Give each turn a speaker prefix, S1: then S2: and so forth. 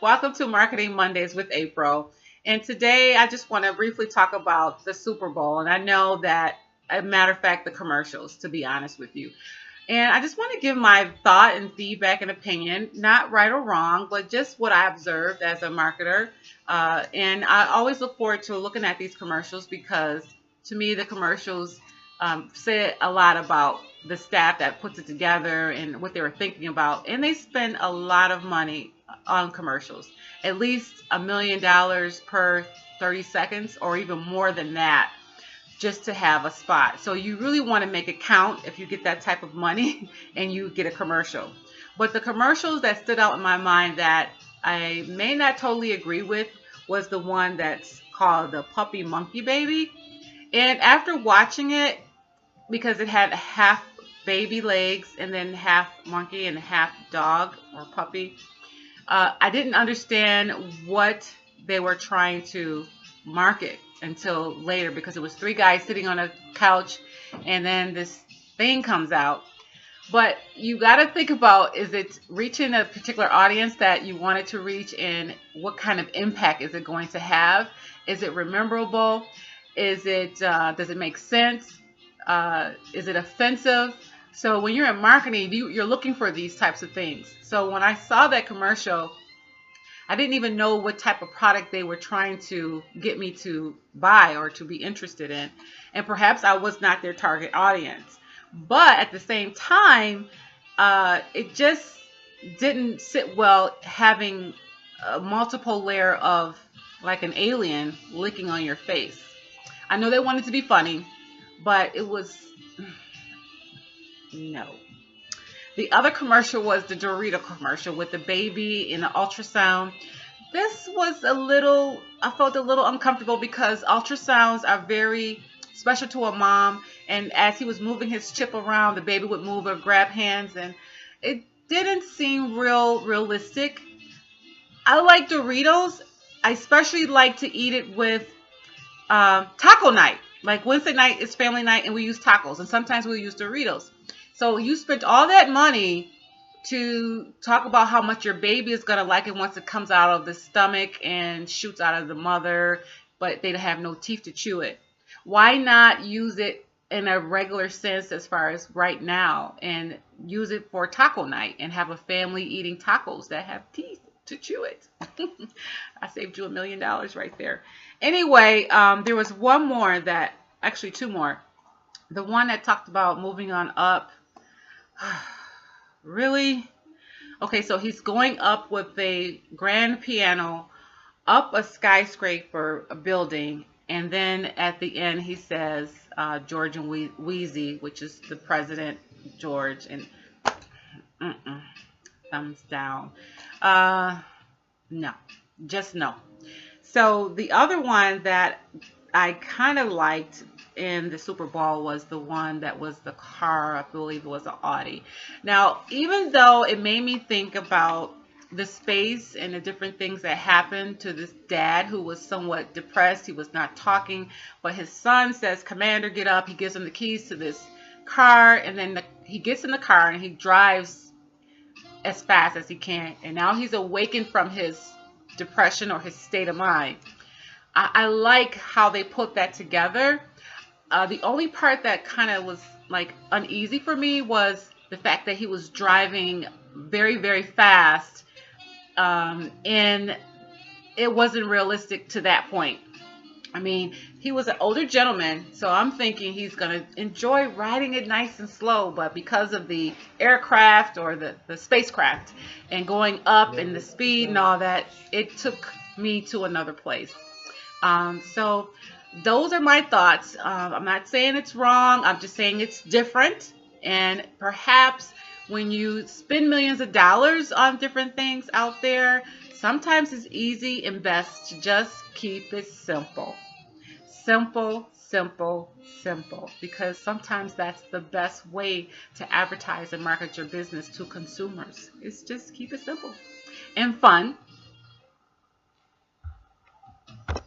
S1: Welcome to Marketing Mondays with April. And today I just want to briefly talk about the Super Bowl. And I know that, as a matter of fact, the commercials, to be honest with you. And I just want to give my thought and feedback and opinion, not right or wrong, but just what I observed as a marketer. And I always look forward to looking at these commercials because to me, the commercials say a lot about the staff that puts it together and what they were thinking about. And they spend a lot of money on commercials, at least $1 million per 30 seconds or even more than that just to have a spot. So you really want to make it count if you get that type of money and you get a commercial. But the commercials that stood out in my mind that I may not totally agree with was the one that's called the Puppy Monkey Baby. And after watching it, because it had half baby legs and then half monkey and half dog or puppy, I didn't understand what they were trying to market until later, because it was three guys sitting on a couch and then this thing comes out. But you got to think about, is it reaching a particular audience that you want it to reach, and what kind of impact is it going to have? Is it memorable? Is it does it make sense? Is it offensive? So when you're in marketing, you're looking for these types of things. So when I saw that commercial, I didn't even know what type of product they were trying to get me to buy or to be interested in. And perhaps I was not their target audience. But at the same time, it just didn't sit well having a multiple layer of like an alien licking on your face. I know they wanted to be funny, but it was no. The other commercial was the Dorito commercial with the baby in the ultrasound. This was I felt a little uncomfortable because ultrasounds are very special to a mom. And as he was moving his chip around, the baby would move or grab hands, and it didn't seem realistic. I like Doritos. I especially like to eat it with taco night. Like Wednesday night is family night and we use tacos, and sometimes we use Doritos. So you spent all that money to talk about how much your baby is going to like it once it comes out of the stomach and shoots out of the mother, but they have no teeth to chew it. Why not use it in a regular sense as far as right now and use it for taco night and have a family eating tacos that have teeth to chew it? I saved you $1 million right there. Anyway, there was one more actually two more. The one that talked about moving on up. Really? Okay, so he's going up with a grand piano up a skyscraper, a building, and then at the end he says George and Wheezy, which is the president, George, and thumbs down. No, just no. So the other one that I kind of liked in the Super Bowl was the one that was the car. I believe it was an Audi. Now, even though it made me think about the space and the different things that happened to this dad who was somewhat depressed, he was not talking, but his son says, "Commander, get up." He gives him the keys to this car, and then he gets in the car and he drives as fast as he can. And now he's awakened from his depression or his state of mind. I like how they put that together. The only part that kind of was like uneasy for me was the fact that he was driving very, very fast, and it wasn't realistic to that point. I mean, he was an older gentleman, so I'm thinking he's going to enjoy riding it nice and slow, but because of the aircraft or the spacecraft and going up and the speed and all that, it took me to another place. So those are my thoughts. I'm not saying it's wrong. I'm just saying it's different. And perhaps when you spend millions of dollars on different things out there, sometimes it's easy and best to just keep it simple. Simple, simple, simple. Because sometimes that's the best way to advertise and market your business to consumers. It's just keep it simple and fun.